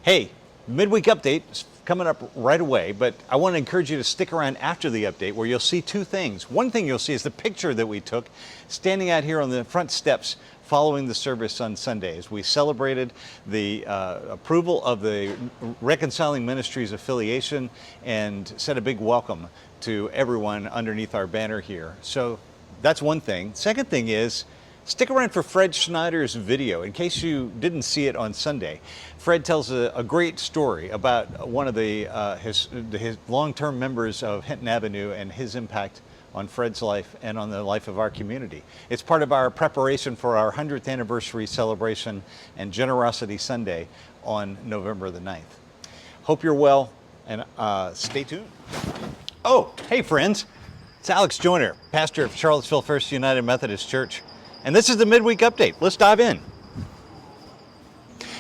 Hey, midweek update is coming up right away, but I want to encourage you to stick around after the update where you'll see two things. One thing you'll see is the picture that we took standing out here on the front steps following the service on Sunday as we celebrated the approval of the Reconciling Ministries affiliation and said a big welcome to everyone underneath our banner here. So that's one thing. Second thing is, stick around for Fred Schneider's video in case you didn't see it on Sunday. Fred tells a great story about one of his long-term members of Hinton Avenue and his impact on Fred's life and on the life of our community. It's part of our preparation for our 100th anniversary celebration and Generosity Sunday on November the 9th. Hope you're well and stay tuned. Oh, hey friends, it's Alex Joyner, pastor of Charlottesville First United Methodist Church. And this is the midweek update. Let's dive in.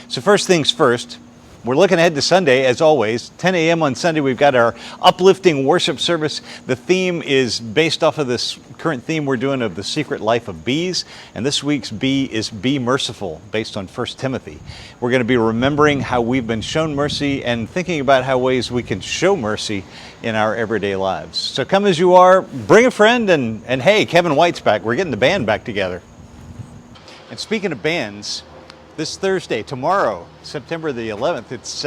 So first things first, we're looking ahead to Sunday, as always. 10 a.m. on Sunday, we've got our uplifting worship service. The theme is based off of this current theme we're doing of the secret life of bees. And this week's bee is Be Merciful, based on 1 Timothy. We're going to be remembering how we've been shown mercy and thinking about how ways we can show mercy in our everyday lives. So come as you are, bring a friend, and hey, Kevin White's back. We're getting the band back together. And speaking of bands, this Thursday, tomorrow, September the 11th, it's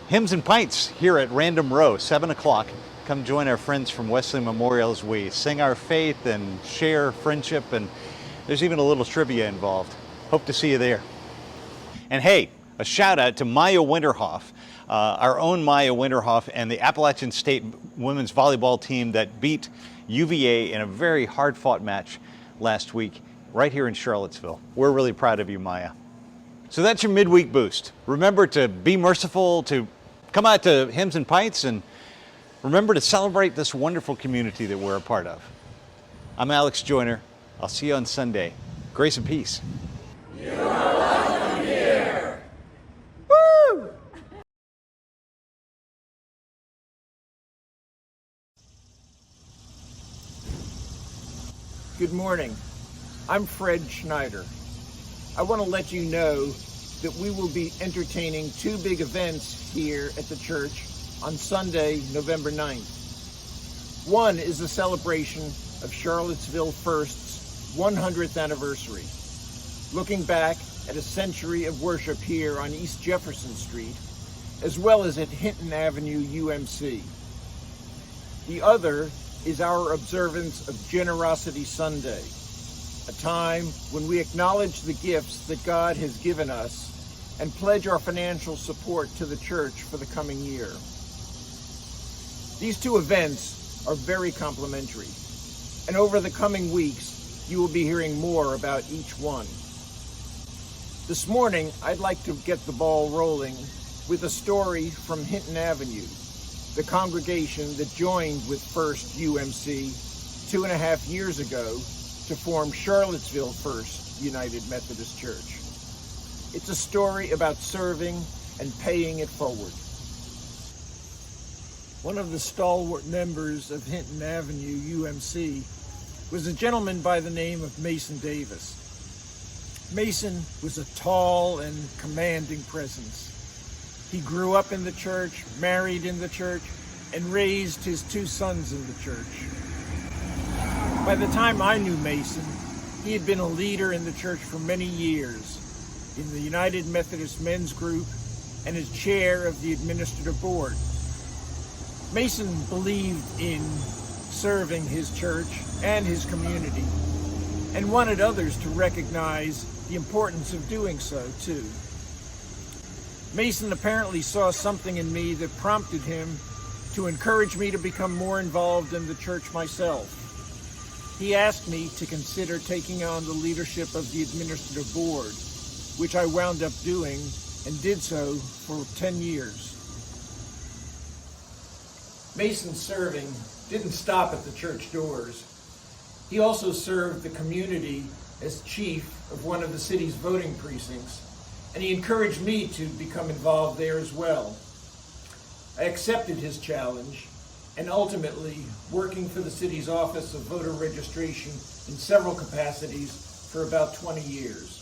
Hymns and Pints here at Random Row, 7 o'clock. Come join our friends from Wesley Memorial as we sing our faith and share friendship, and there's even a little trivia involved. Hope to see you there. And hey, a shout out to Maya Winterhoff, our own Maya Winterhoff, and the Appalachian State women's volleyball team that beat UVA in a very hard-fought match last week right here in Charlottesville. We're really proud of you, Maya. So that's your midweek boost. Remember to be merciful, to come out to Hymns and Pints, and remember to celebrate this wonderful community that we're a part of. I'm Alex Joyner. I'll see you on Sunday. Grace and peace. You are welcome here. Woo! Good morning. I'm Fred Schneider. I want to let you know that we will be entertaining two big events here at the church on Sunday, November 9th. One is a celebration of Charlottesville First's 100th anniversary, looking back at a century of worship here on East Jefferson Street, as well as at Hinton Avenue, UMC. The other is our observance of Generosity Sunday, a time when we acknowledge the gifts that God has given us and pledge our financial support to the church for the coming year. These two events are very complementary, and over the coming weeks, you will be hearing more about each one. This morning, I'd like to get the ball rolling with a story from Hinton Avenue, the congregation that joined with First UMC 2.5 years ago to form Charlottesville First United Methodist Church. It's a story about serving and paying it forward. One of the stalwart members of Hinton Avenue, UMC, was a gentleman by the name of Mason Davis. Mason was a tall and commanding presence. He grew up in the church, married in the church, and raised his two sons in the church. By the time I knew Mason, he had been a leader in the church for many years in the United Methodist Men's Group and as chair of the administrative board. Mason believed in serving his church and his community and wanted others to recognize the importance of doing so too. Mason apparently saw something in me that prompted him to encourage me to become more involved in the church myself. He asked me to consider taking on the leadership of the administrative board, which I wound up doing and did so for 10 years. Mason's serving didn't stop at the church doors. He also served the community as chief of one of the city's voting precincts, and he encouraged me to become involved there as well. I accepted his challenge, and ultimately, working for the city's Office of Voter Registration in several capacities for about 20 years.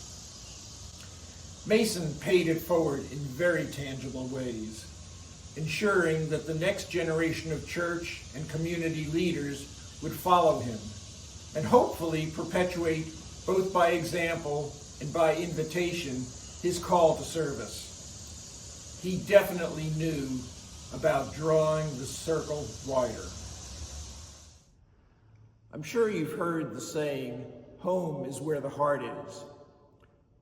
Mason paid it forward in very tangible ways, ensuring that the next generation of church and community leaders would follow him and hopefully perpetuate, both by example and by invitation, his call to service. He definitely knew about drawing the circle wider. I'm sure you've heard the saying, home is where the heart is.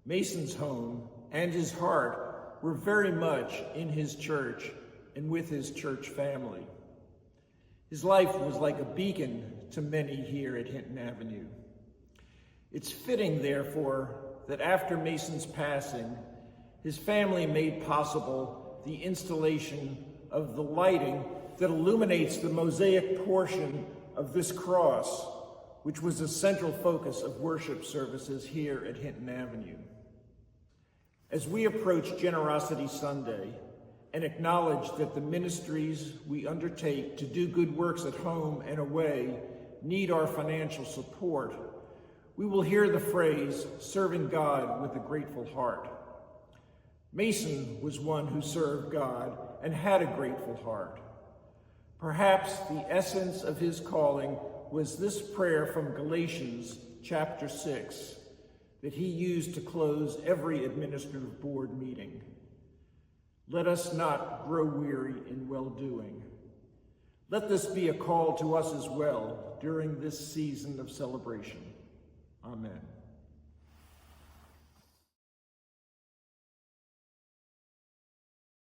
Mason's home and his heart were very much in his church and with his church family. His life was like a beacon to many here at Hinton Avenue. It's fitting, therefore, that after Mason's passing, his family made possible the installation of the lighting that illuminates the mosaic portion of this cross, which was a central focus of worship services here at Hinton Avenue. As we approach Generosity Sunday and acknowledge that the ministries we undertake to do good works at home and away need our financial support, we will hear the phrase, serving God with a grateful heart. Mason was one who served God and had a grateful heart. Perhaps the essence of his calling was this prayer from Galatians chapter 6 that he used to close every administrative board meeting. Let us not grow weary in well-doing. Let this be a call to us as well during this season of celebration. Amen.